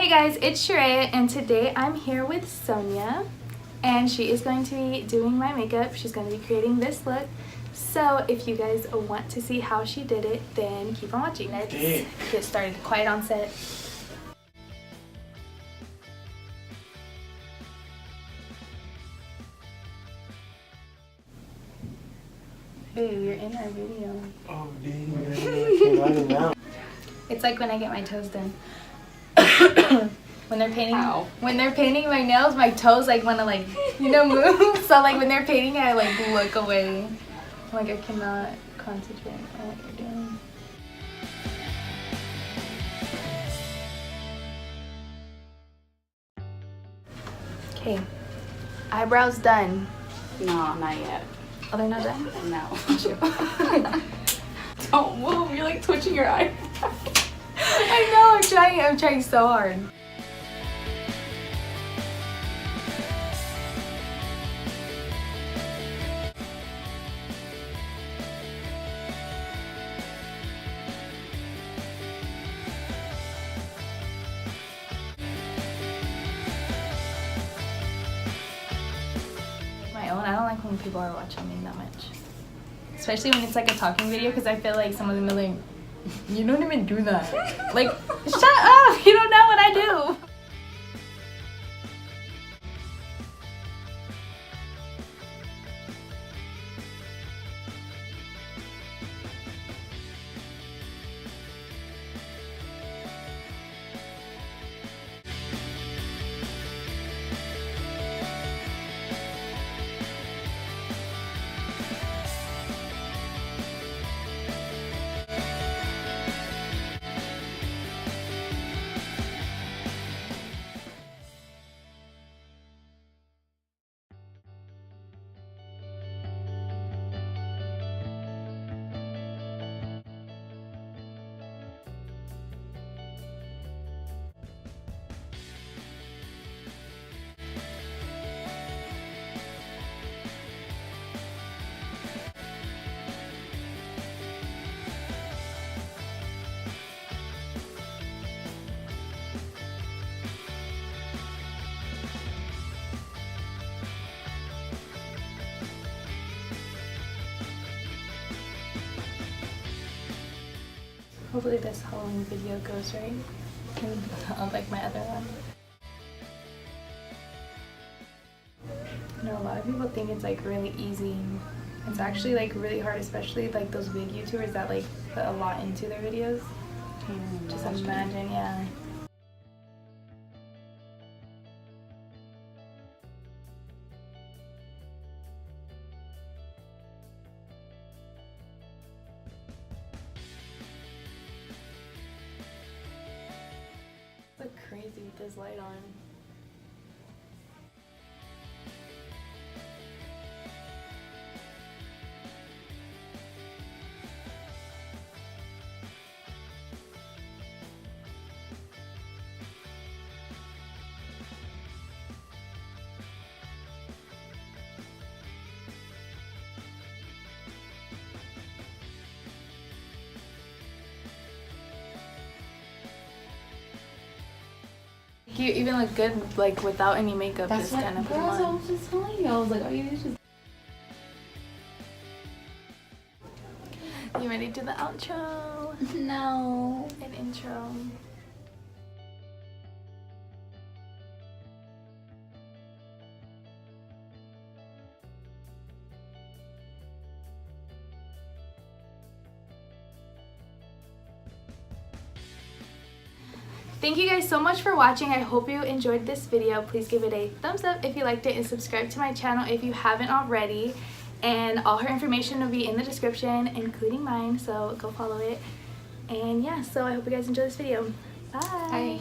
Hey guys, it's Sheree and today I'm here with Sonia and she is going to be doing my makeup. She's going to be creating this look. So if you guys want to see how she did it, then keep on watching. Let's get started. Quiet on set. Babe, you're in our video. Oh dang, I can't write it now. It's like when I get my toes done. When they're painting my nails, my toes like wanna like, you know, move. So like when they're painting, I like look away. I'm like I cannot concentrate on what you're doing. Okay, eyebrows done. No, not yet. Oh, they're not done? No. Don't move. You're like twitching your eye. I know. I'm trying so hard. My own. I don't like when people are watching me that much. Especially when it's like a talking video, because I feel like some of them are like, you don't even do that. Like, shut up! You don't know what I do! Hopefully this Halloween video goes right. Unlike my other one. You know, a lot of people think it's like really easy. It's actually like really hard, especially like those big YouTubers that like put a lot into their videos. Just imagine, yeah. Look crazy with this light on. You even look good like without any makeup. That's just what kind of girls, I was just telling you. I was like, oh, you just. You ready to do the outro? No. An intro. Thank you guys so much for watching. I hope you enjoyed this video. Please give it a thumbs up if you liked it and subscribe to my channel if you haven't already. And all her information will be in the description, including mine, so go follow it. And yeah, so I hope you guys enjoy this video. Bye! Bye.